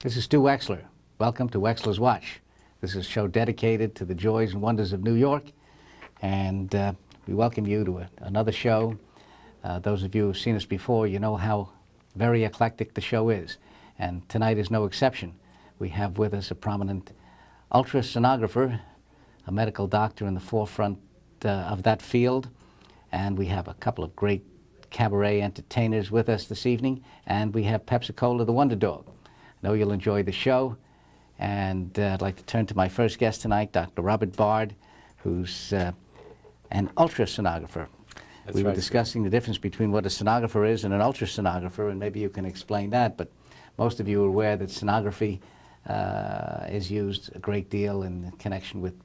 This is Stu Wechsler. Welcome to Wechsler's Watch. This is a show dedicated to the joys and wonders of New York, and we welcome you to another show. Those of you who've seen us before, you know how very eclectic the show is, and tonight is no exception. We have with us a prominent ultrasonographer, a medical doctor in the forefront of that field, and we have a couple of great cabaret entertainers with us this evening, and we have Pepsi-Cola, the Wonder Dog. I know you'll enjoy the show, and I'd like to turn to my first guest tonight, Dr. Robert Bard, who's an ultrasonographer. We were discussing the difference between what a sonographer is and an ultrasonographer, and maybe you can explain that, but most of you are aware that sonography is used a great deal in connection with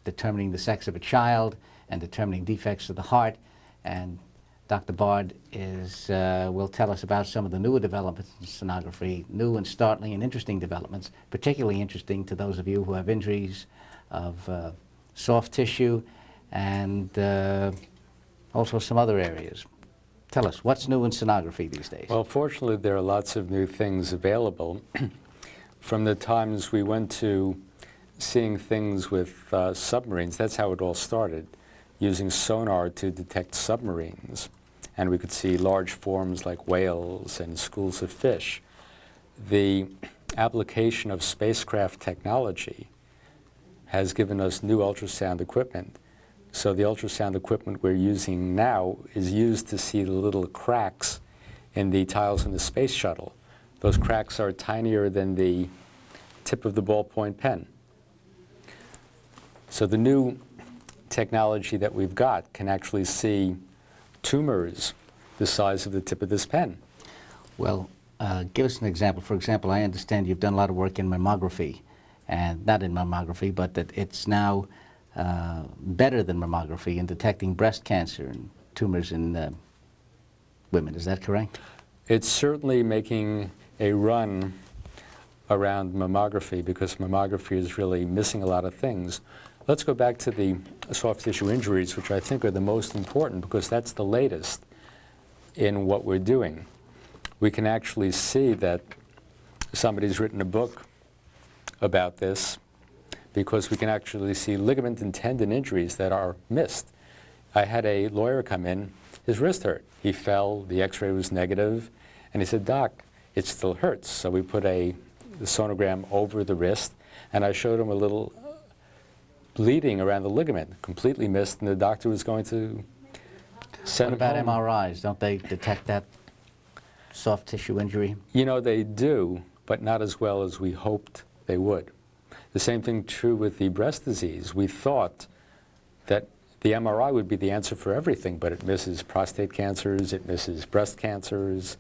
determining the sex of a child and determining defects of the heart, and Dr. Bard will tell us about some of the newer developments in sonography, new and startling and interesting developments, particularly interesting to those of you who have injuries of soft tissue and also some other areas. Tell us, what's new in sonography these days? Well, fortunately, there are lots of new things available. From the times we went to seeing things with submarines, that's how it all started, using sonar to detect submarines. And we could see large forms like whales and schools of fish. The application of spacecraft technology has given us new ultrasound equipment. So the ultrasound equipment we're using now is used to see the little cracks in the tiles in the space shuttle. Those cracks are tinier than the tip of the ballpoint pen. So the new technology that we've got can actually see tumors the size of the tip of this pen. Well, give us an example. For example, I understand you've done a lot of work in mammography, and not in mammography, but that it's now better than mammography in detecting breast cancer and tumors in women. Is that correct? It's certainly making a run around mammography because mammography is really missing a lot of things. Let's go back to the soft tissue injuries, which I think are the most important because that's the latest in what we're doing. We can actually see that somebody's written a book about this because we can actually see ligament and tendon injuries that are missed. I had a lawyer come in, his wrist hurt. He fell, the x-ray was negative, and he said, "Doc, it still hurts." So we put the sonogram over the wrist, and I showed him a little bleeding around the ligament, completely missed, and the doctor was going to send him home. What about MRIs? Don't they detect that soft tissue injury? You know, they do, but not as well as we hoped they would. The same thing true with the breast disease. We thought that the MRI would be the answer for everything, but it misses prostate cancers, it misses breast cancers.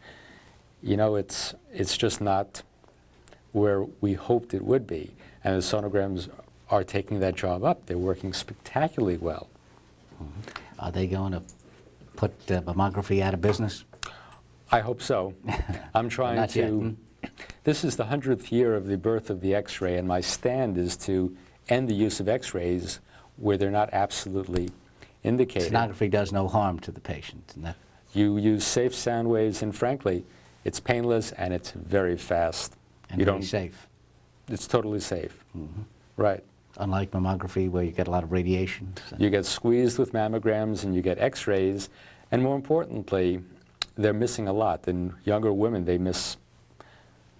You know, it's just not where we hoped it would be. And the sonograms are taking that job up. They're working spectacularly well. Mm-hmm. Are they going to put mammography out of business? I hope so. I'm trying to. This is the 100th year of the birth of the X-ray, and my stand is to end the use of X-rays where they're not absolutely indicated. Sonography does no harm to the patient. You use safe sound waves, and frankly, it's painless and it's very fast. And very safe. It's totally safe. Mm-hmm. Right. Unlike mammography, where you get a lot of radiation. So. You get squeezed with mammograms and you get X-rays, and more importantly, they're missing a lot. In younger women, they miss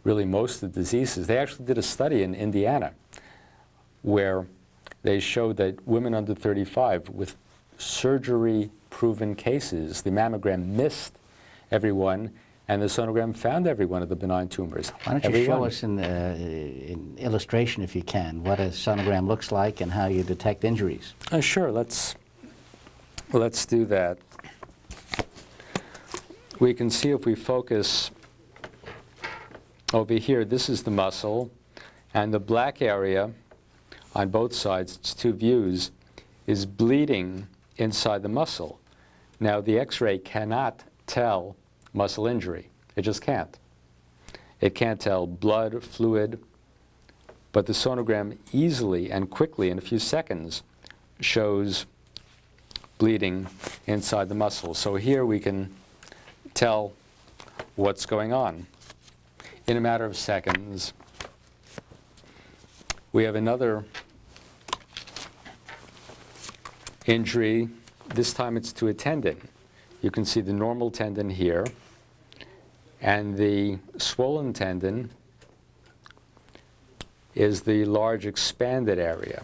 really most of the diseases. They actually did a study in Indiana where they showed that women under 35 with surgery-proven cases, the mammogram missed everyone, and the sonogram found every one of the benign tumors. Why don't you show us in illustration, if you can, what a sonogram looks like and how you detect injuries? Sure, let's do that. We can see if we focus over here, this is the muscle, and the black area on both sides, it's two views, is bleeding inside the muscle. Now, the X-ray cannot tell muscle injury. It just can't. It can't tell blood, fluid, but the sonogram easily and quickly, in a few seconds, shows bleeding inside the muscle. So here we can tell what's going on. In a matter of seconds, We have another injury. This time it's to a tendon. You can see the normal tendon here, and the swollen tendon is the large expanded area.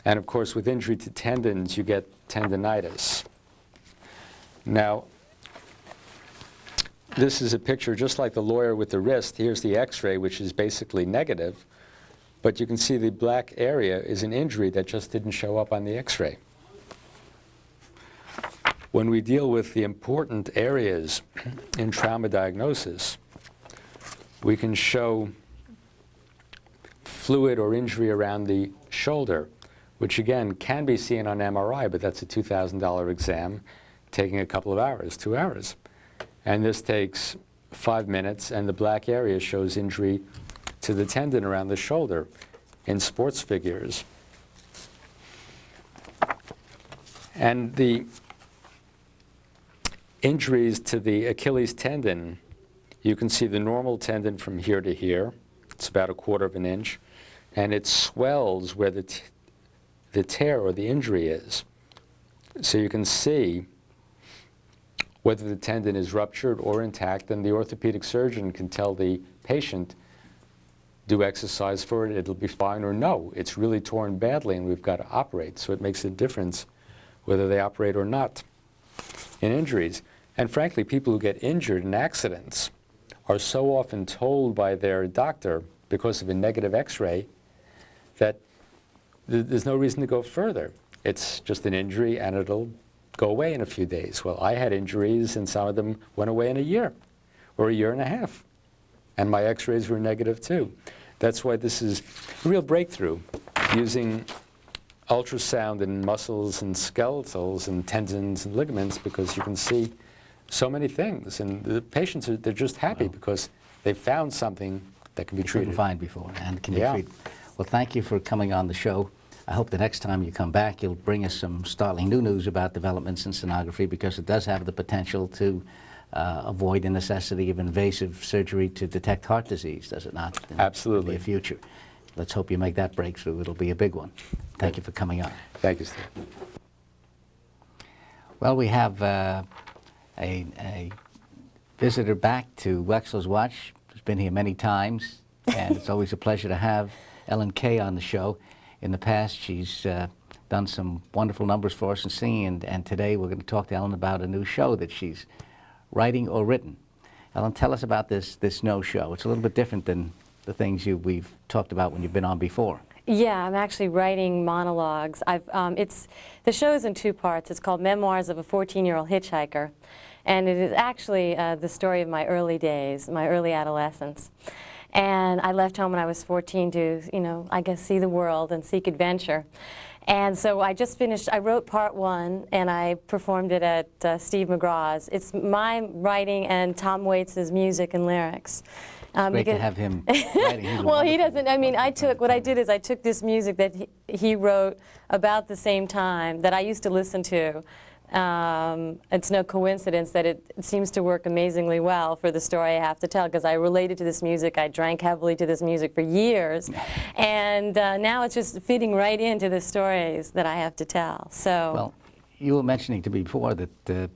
And of course, with injury to tendons, you get tendinitis. Now, this is a picture just like the lawyer with the wrist. Here's the x-ray, which is basically negative. But you can see the black area is an injury that just didn't show up on the x-ray. When we deal with the important areas in trauma diagnosis, we can show fluid or injury around the shoulder, which again can be seen on MRI, but that's a $2,000 exam taking a couple of hours, 2 hours. And this takes 5 minutes, and the black area shows injury to the tendon around the shoulder in sports figures. And the injuries to the Achilles tendon, you can see the normal tendon from here to here. It's about 1/4 of an inch. And it swells where the tear or the injury is. So you can see whether the tendon is ruptured or intact, and the orthopedic surgeon can tell the patient, do exercise for it, it'll be fine, or no, it's really torn badly and we've got to operate. So it makes a difference whether they operate or not in injuries. And frankly, people who get injured in accidents are so often told by their doctor, because of a negative x-ray, that there's no reason to go further. It's just an injury and it'll go away in a few days. Well, I had injuries and some of them went away in a year or a year and a half. And my x-rays were negative too. That's why this is a real breakthrough, using ultrasound in muscles and skeletals and tendons and ligaments, because you can see so many things. And the patients, they're just happy because they found something that can be treated. Couldn't find before and can be treated. Well, thank you for coming on the show. I hope the next time you come back, you'll bring us some startling new news about developments in sonography, because it does have the potential to avoid the necessity of invasive surgery to detect heart disease, does it not? Absolutely. In the future. Let's hope you make that breakthrough. It'll be a big one. Thank you for coming on. Thank you, Steve. Well, we have a visitor back to Wechsler's Watch, who's been here many times, and it's always a pleasure to have Ellen Kaye on the show. In the past, she's done some wonderful numbers for us in singing, and today we're going to talk to Ellen about a new show that she's writing or written. Ellen, tell us about this no show. It's a little bit different than the things we've talked about when you've been on before. Yeah, I'm actually writing monologues. The show is in 2 parts. It's called Memoirs of a 14-Year-Old Hitchhiker, and it is actually the story of my early days, my early adolescence. And I left home when I was 14 to, I guess, see the world and seek adventure. And so I just finished, I wrote part 1, and I performed it at Steve McGraw's. It's my writing and Tom Waits' music and lyrics. Great to have him writing. Well, he doesn't, what I did is I took this music that he wrote about the same time that I used to listen to. It's no coincidence that it seems to work amazingly well for the story I have to tell, because I related to this music. I drank heavily to this music for years, and now it's just fitting right into the stories that I have to tell. So, well, you were mentioning to me before that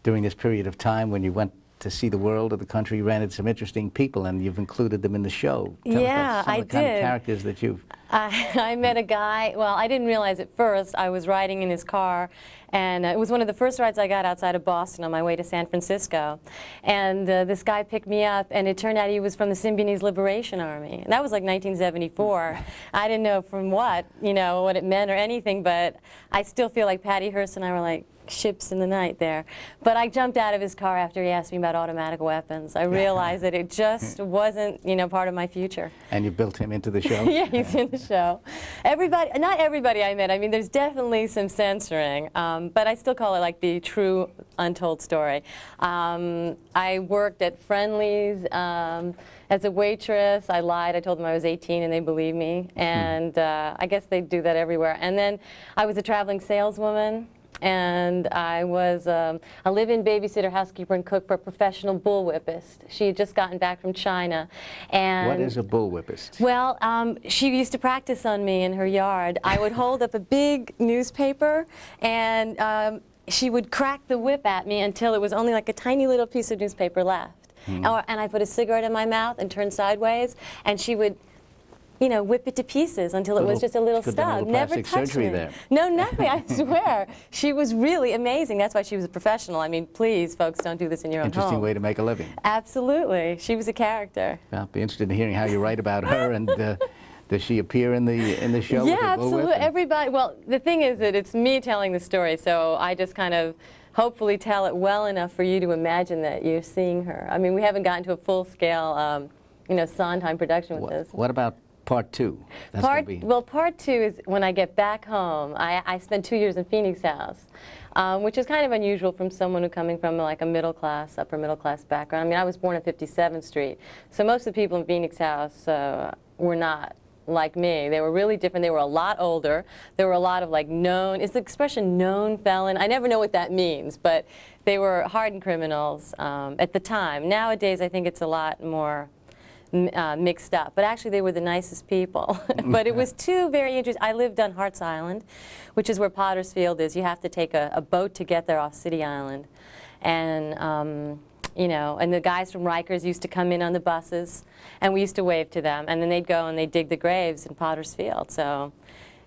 during this period of time when you went to see the world or the country, you ran into some interesting people, and you've included them in the show. Tell us about some of the kind of characters that you've... I met a guy, well, I didn't realize at first. I was riding in his car, and it was one of the first rides I got outside of Boston on my way to San Francisco. And this guy picked me up, and it turned out he was from the Symbionese Liberation Army. And that was like 1974. I didn't know from what it meant or anything, but I still feel like Patty Hearst and I were like ships in the night there. But I jumped out of his car after he asked me about automatic weapons. I realized that it just wasn't, part of my future. And you built him into the show? Yeah, he's in the show. Not everybody I met. There's definitely some censoring, but I still call it like the true untold story. I worked at Friendly's as a waitress. I lied. I told them I was 18 and they believed me. And I guess they do that everywhere. And then I was a traveling saleswoman. and I was a live-in babysitter, housekeeper, and cook for a professional bullwhipist. She had just gotten back from China. And what is a bullwhipist? Well, she used to practice on me in her yard. I would hold up a big newspaper, and she would crack the whip at me until it was only like a tiny little piece of newspaper left. And I put a cigarette in my mouth and turned sideways, and she would, you know, whip it to pieces until it was just a little stub. Never touched me. There. No, nothing, I swear. She was really amazing. That's why she was a professional. I mean, please, folks, don't do this in your own home. Interesting way to make a living. Absolutely. She was a character. Well, I'll be interested in hearing how you write about her, and does she appear in the show? Yeah, absolutely. Everybody. Well, the thing is that it's me telling the story, so I just kind of hopefully tell it well enough for you to imagine that you're seeing her. I mean, we haven't gotten to a full-scale, you know, Sondheim production with this. What about part 2? Well, part 2 is when I get back home. I spent 2 years in Phoenix House, which is kind of unusual from someone who coming from like a middle class, upper middle class background. I mean, I was born on 57th Street, so most of the people in Phoenix House were not like me. They were really different. They were a lot older. There were a lot of like known, is the expression known felon? I never know what that means, but they were hardened criminals at the time. Nowadays, I think it's a lot more mixed up, but actually they were the nicest people. But it was two very interesting. I lived on Hart's Island, which is where Potter's Field is. You have to take a boat to get there off City Island, and you know, and the guys from Rikers used to come in on the buses, and we used to wave to them, and then they'd go and they'd dig the graves in Potter's Field. So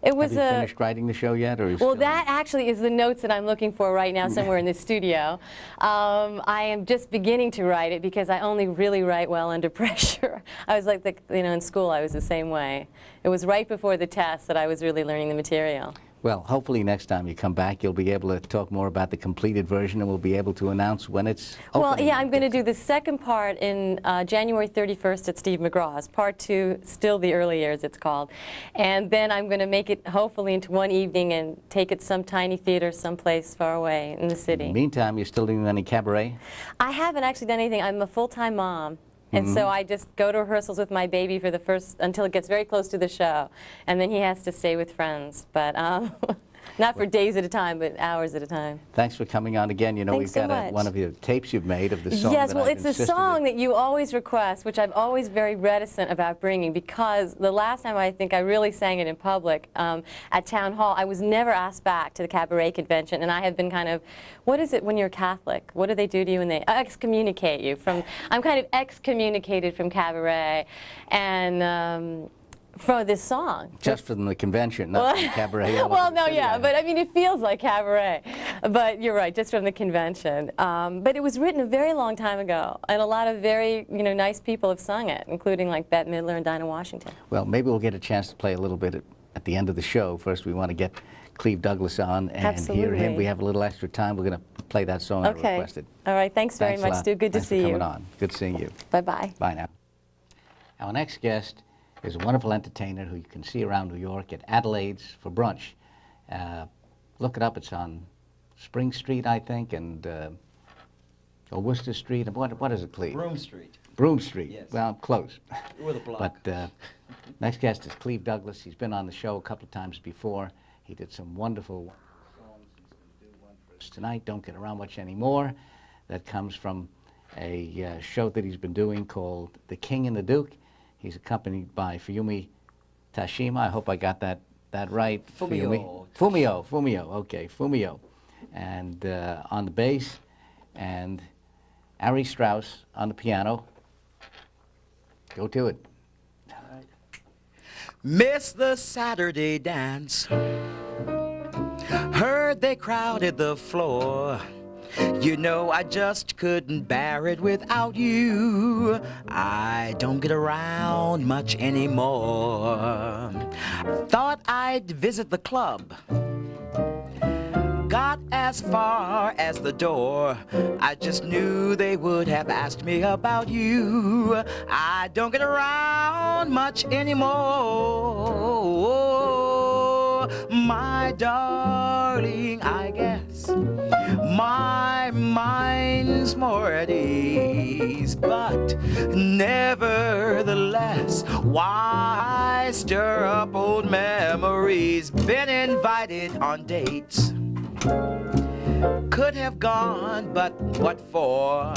it was. Have you finished writing the show yet, or? Well, that actually is the notes that I'm looking for right now somewhere in the studio. I am just beginning to write it because I only really write well under pressure. I was like, you know, in school I was the same way. It was right before the test that I was really learning the material. Well, hopefully next time you come back, you'll be able to talk more about the completed version, and we'll be able to announce when it's opening. Well, yeah, I'm going to do the second part in January 31st at Steve McGraw's. Part 2, still the early years, it's called. And then I'm going to make it, hopefully, into one evening and take it some tiny theater someplace far away in the city. In the meantime, you're still doing any cabaret? I haven't actually done anything. I'm a full-time mom. And so I just go to rehearsals with my baby for the first, until it gets very close to the show. And then he has to stay with friends. But not for days at a time, but hours at a time. Thanks for coming on again. You know, Thanks we've got so one of your tapes you've made of the song. Yes, that well, I've it's a song that you always request, which I'm always very reticent about bringing, because the last time I think I really sang it in public at Town Hall, I was never asked back to the cabaret convention, and I had been kind of, what is it when you're Catholic? What do they do to you when they excommunicate you from? I'm kind of excommunicated from cabaret, and. For this song. Just from the convention, not from cabaret. Well, no, yeah, but I mean, it feels like cabaret. But you're right, just from the convention. But it was written a very long time ago, and a lot of very, you know, nice people have sung it, including like Bette Midler and Dinah Washington. Well, maybe we'll get a chance to play a little bit at the end of the show. First, we want to get Cleve Douglas on and hear him. We have a little extra time. We're going to play that song I requested. All right, thanks very much, Stu. Good to see you. Thanks for coming on. Good seeing you. Bye-bye. Bye now. Our next guest is a wonderful entertainer who you can see around New York at Adelaide's for brunch. Look it up. It's on Spring Street, I think, and or Worcester Street. What is it, Cleve? Broome Street. Broome Street. Yes. Well, close. With a block. But next guest is Cleve Douglas. He's been on the show a couple of times before. He did some wonderful songs. He's going to do one for us tonight. Don't Get Around Much Anymore. That comes from a show that he's been doing called The King and the Duke. He's accompanied by Tashima. I hope I got that right. Fumio. Fumio. Okay, Fumio. And on the bass, and Ari Strauss on the piano. Go to it. All right. Missed the Saturday dance. Heard they crowded the floor. You know, I just couldn't bear it without you. I don't get around much anymore. Thought I'd visit the club. Got as far as the door. I just knew they would have asked me about you. I don't get around much anymore. My darling, I guess my mind's more at ease, but nevertheless, why stir up old memories? Been invited on dates, Could have gone, but what for?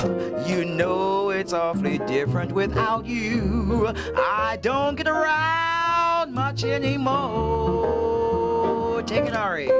You know it's awfully different without you. I don't get around much anymore. Take it, Ari.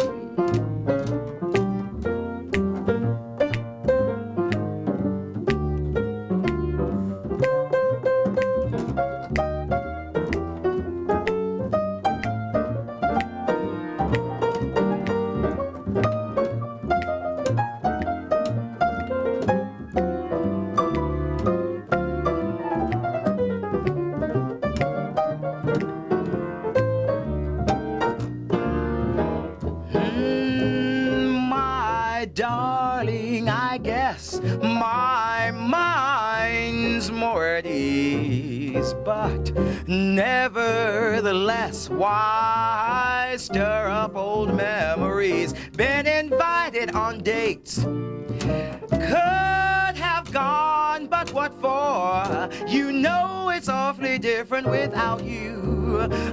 Darling, I guess my mind's more at ease, but nevertheless, why stir up old memories? Been invited on dates, could have gone, but what for? You know it's awfully different without you.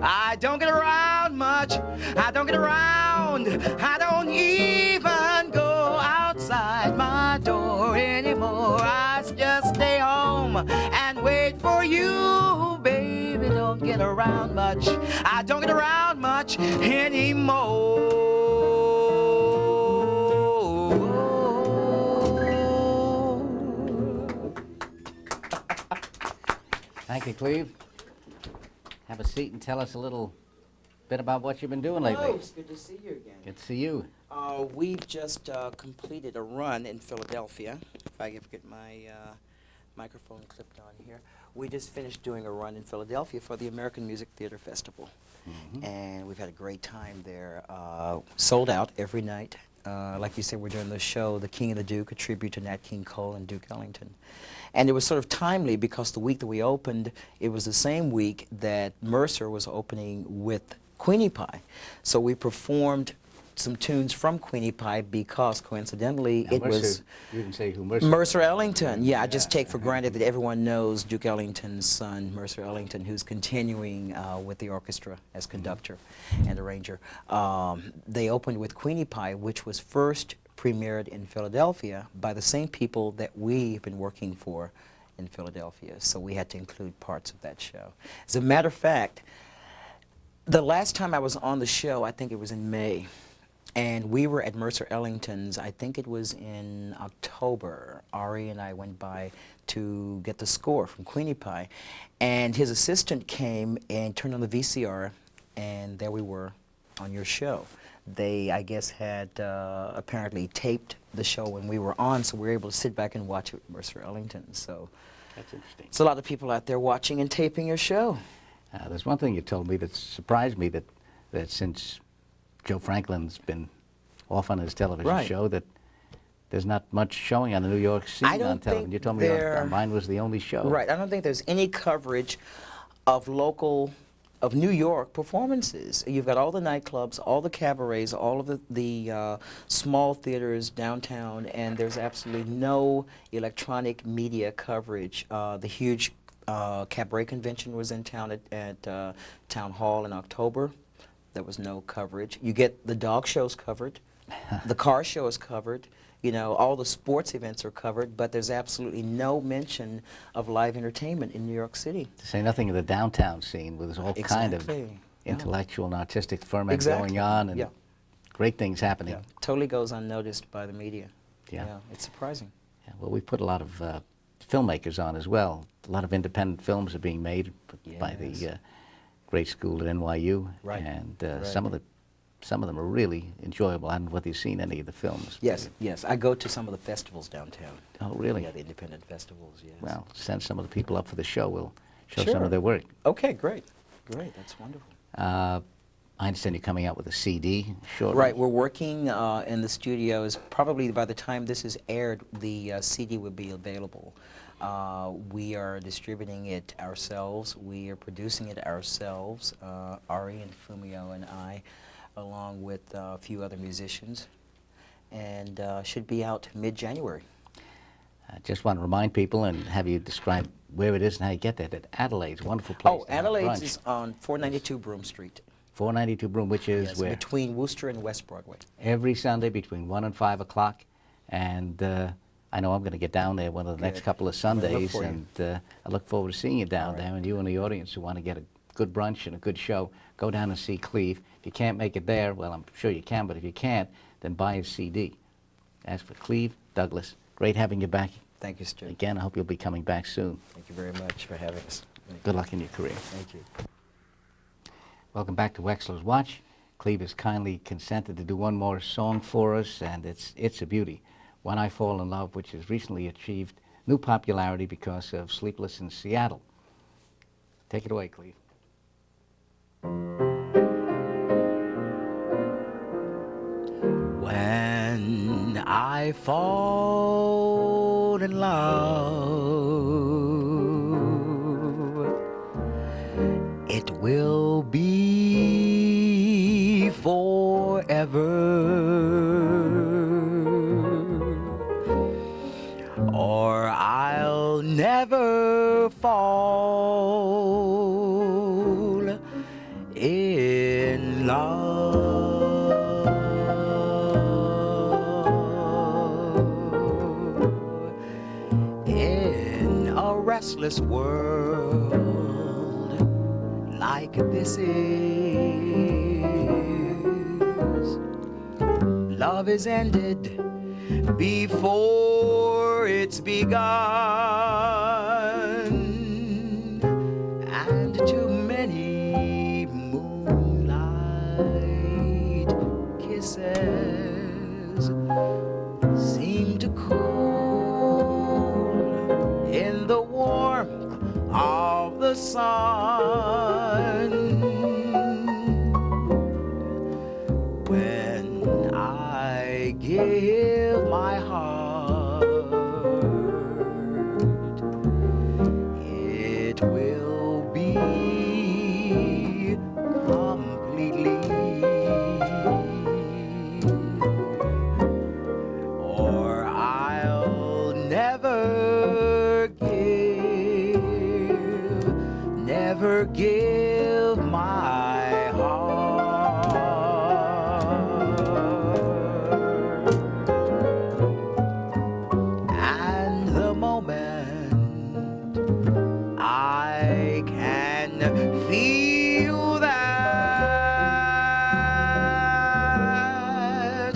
I don't get around much, I don't get around, I don't even go outside my door anymore. I just stay home and wait for you, baby. Don't get around much, I don't get around much anymore. Thank you, Cleve. Have a seat and tell us a little bit about what you've been doing lately. Hello, it's good to see you again. Good to see you. We've just completed a run in Philadelphia. If I can get my microphone clipped on here. We just finished doing a run in Philadelphia for the American Music Theater Festival. And we've had a great time there. Sold out every night. Like you said, we're doing the show, The King and the Duke, a tribute to Nat King Cole and Duke Ellington. And it was sort of timely because the week that we opened, it was the same week that Mercer was opening with Queenie Pie. So we performed some tunes from Queenie Pie because coincidentally Now, it was you didn't say who Mercer. Mercer Ellington. Yeah, I just take for granted that everyone knows Duke Ellington's son, Mercer Ellington, who's continuing with the orchestra as conductor and arranger. They opened with Queenie Pie, which was first premiered in Philadelphia by the same people that we've been working for in Philadelphia. So we had to include parts of that show. As a matter of fact, the last time I was on the show, I think it was in May, and we were at Mercer Ellington's, I think it was in October. Ari and I went by to get the score from Queenie Pie, and his assistant came and turned on the VCR, and there we were on your show. They, I guess, had apparently taped the show when we were on, so we were able to sit back and watch it with Mercer Ellington. So That's interesting. there's a lot of people out there watching and taping your show. There's one thing you told me that surprised me, that since Joe Franklin's been off on his television show, that there's not much showing on the New York scene on television. You told me mine was the only show. Right. I don't think there's any coverage of of New York performances. You've got all the nightclubs, all the cabarets, all of the small theaters downtown, and there's absolutely no electronic media coverage. The huge cabaret convention was in town at Town Hall in October. There was no coverage. You get the dog shows covered, the car show is covered, you know, all the sports events are covered, but there's absolutely no mention of live entertainment in New York City. To say nothing of the downtown scene, where there's all kind of intellectual and artistic ferment going on, and great things happening. Totally goes unnoticed by the media. Yeah. It's surprising. Yeah, well, we put a lot of filmmakers on as well. A lot of independent films are being made by the great school at NYU, and some of them are really enjoyable. I don't know whether you've seen any of the films. Yes, yes. I go to some of the festivals downtown. Oh, really? Yeah, the independent festivals, yes. Well, send some of the people up for the show. We'll show some of their work. Okay, great. Great, that's wonderful. I understand you're coming out with a CD shortly. Right, we're working in the studios. Probably by the time this is aired, the CD will be available. We are distributing it ourselves. We are producing it ourselves, Ari and Fumio and I, along with a few other musicians, and should be out mid-January. I just want to remind people and have you describe where it is and how you get there. That Adelaide's a wonderful place. Oh, Adelaide's is on 492 Broome Street. 492 Broome, which is Yes, where? between Worcester and West Broadway. Every Sunday between 1 and 5 o'clock. And I know I'm going to get down there one of the next Good. couple of I'm gonna look Sundays, for you. and I look forward to seeing you down All right. there. And you in the audience who want to get a good brunch and a good show, go down and see Cleve. If you can't make it there, well, I'm sure you can, but if you can't, then buy his CD. As for Cleve Douglas, great having you back. Thank you, Stu. Again, I hope you'll be coming back soon. Thank you very much for having us. Good luck in your career. Thank you. Welcome back to Wechsler's Watch. Cleve has kindly consented to do one more song for us, and it's a beauty. When I Fall in Love, which has recently achieved new popularity because of Sleepless in Seattle. Take it away, Cleve. When I fall in love, it will be forever, or I'll never fall in love. In a restless world like this is, love is ended before it's begun, and too many moonlight kisses seem to cool in the warmth of the sun. When I give my heart, it will be completely, or I'll never give my heart. And the moment I can feel that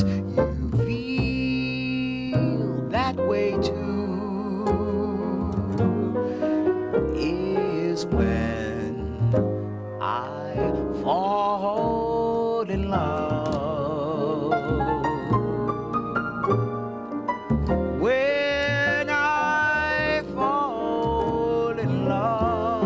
you feel that way too, is when I fall in love. When I fall in love,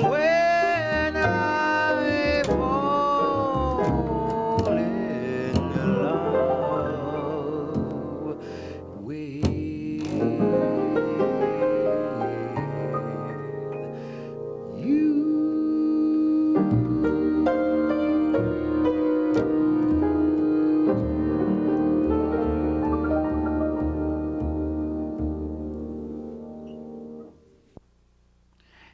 when I fall in love with you.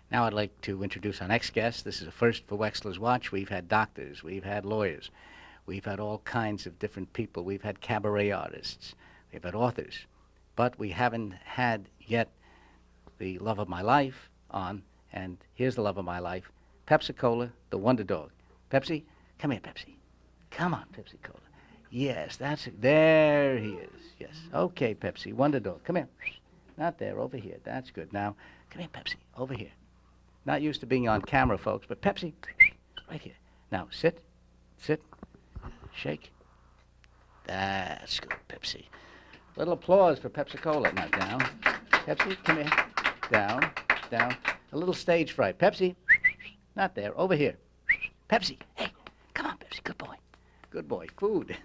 Now I'd like to introduce our next guest. This is a first for Wechsler's Watch. We've had doctors, we've had lawyers, we've had all kinds of different people. We've had cabaret artists, we've had authors, but we haven't had yet the love of my life on, and here's the love of my life, Pepsi-Cola, the Wonder Dog. Pepsi, come here, Pepsi. Come on, Pepsi-Cola. Yes, that's it. There he is. Yes. Okay, Pepsi, Wonder Dog. Come here. Not there, over here. That's good. Now, come here, Pepsi, over here. Not used to being on camera, folks, but Pepsi, right here. Now, sit, shake. That's good, Pepsi. Little applause for Pepsi-Cola. Now, down. Pepsi, come here. Down, down. A little stage fright. Pepsi, not there, over here. Pepsi, hey, come on, Pepsi, good boy. Good boy, food.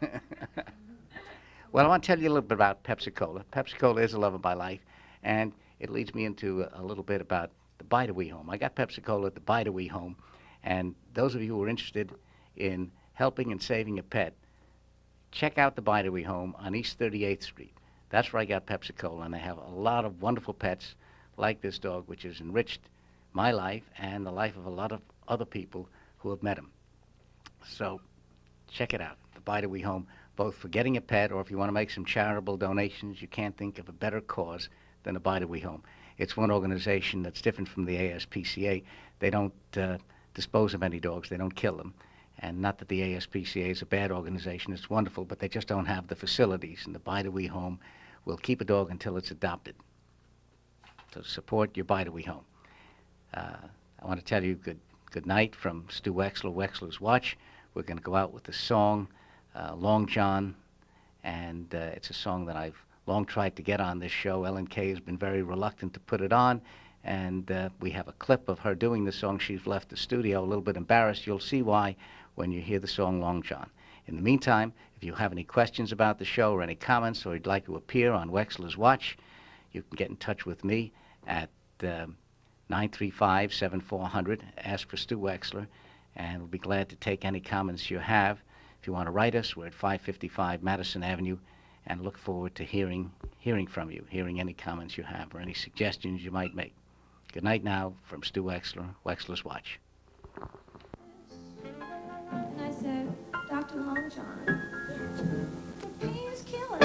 Well, I want to tell you a little bit about Pepsi-Cola. Pepsi-Cola is the love of my life, and it leads me into a little bit about the Bide-A-Wee home. I got Pepsi-Cola at the Bide-A-Wee home, and those of you who are interested in helping and saving a pet, check out the Bide-A-Wee home on East 38th Street. That's where I got Pepsi-Cola, and I have a lot of wonderful pets like this dog, which is enriched my life and the life of a lot of other people who have met him. So check it out, the Bide a Wee Home, both for getting a pet or if you want to make some charitable donations. You can't think of a better cause than the Bide a Wee Home. It's one organization that's different from the ASPCA. They don't dispose of any dogs. They don't kill them. And not that the ASPCA is a bad organization. It's wonderful, but they just don't have the facilities. And the Bide a Wee Home will keep a dog until it's adopted. So support your Bide a Wee Home. I want to tell you good night from Stu Wechsler, Wechsler's Watch. We're going to go out with the song Long John, and it's a song that I've long tried to get on this show. Ellen Kaye has been very reluctant to put it on, and we have a clip of her doing the song. She's left the studio a little bit embarrassed. You'll see why when you hear the song Long John. In the meantime, if you have any questions about the show or any comments, or you'd like to appear on Wechsler's Watch, you can get in touch with me at 935-7400. Ask for Stu Wechsler, and we'll be glad to take any comments you have. If you want to write us, we're at 555 Madison Avenue, and look forward to hearing from you, hearing any comments you have or any suggestions you might make. Good night now from Stu Wechsler, Wechsler's Watch. And I said, Dr. Longjohn, the pain is killing.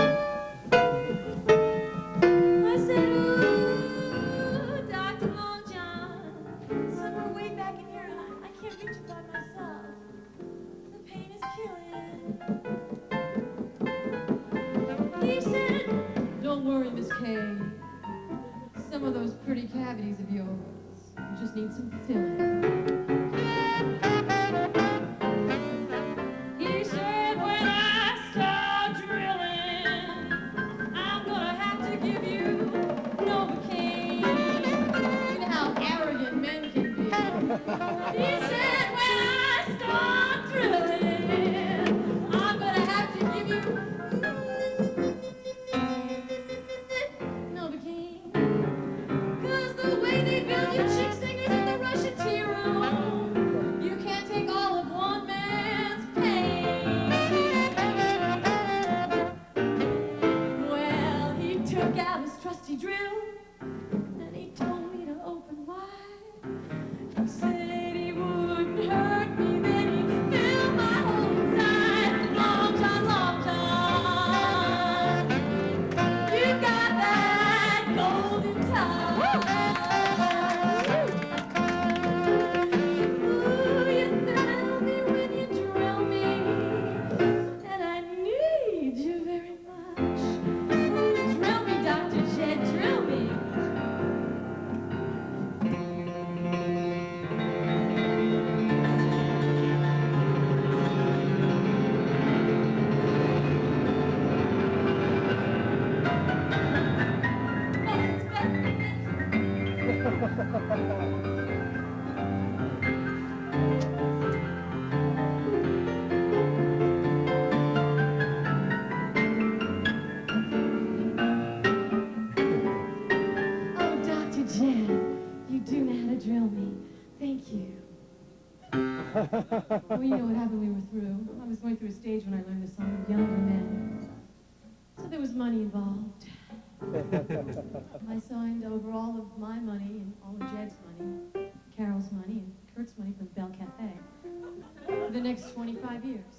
I said, ooh, Dr. Longjohn, somewhere way back in here, I can't reach it by myself. The pain is killing. He said, don't worry, Miss Kaye. Some of those pretty cavities of yours just need some filling. He said, when I start drilling, I'm gonna have to give you Novocaine. You know how arrogant men can be. He said, when I start drilling, I'm gonna have to give you Novocaine. 'Cause the way they build you chick singers in the Russian tea room, you can't take all of one man's pain. Well, he took out his trusty drill, and he told me to open wide. He said he wouldn't hurt me, then he filled my whole inside. Long John, Long John, you got that golden time. Ooh, you thrill me when you drill me, and I need you very much. Ooh, drill me, Dr. Jed, drill me. Oh, Dr. Jed, you do know how to drill me. Thank you. Well, you know what happened when we were through. I was going through a stage when I learned the song of Younger Men. So there was money involved. I signed over all of my money and all of Jed's money, Carol's money, and Kurt's money from Bell Cafe for the next 25 years.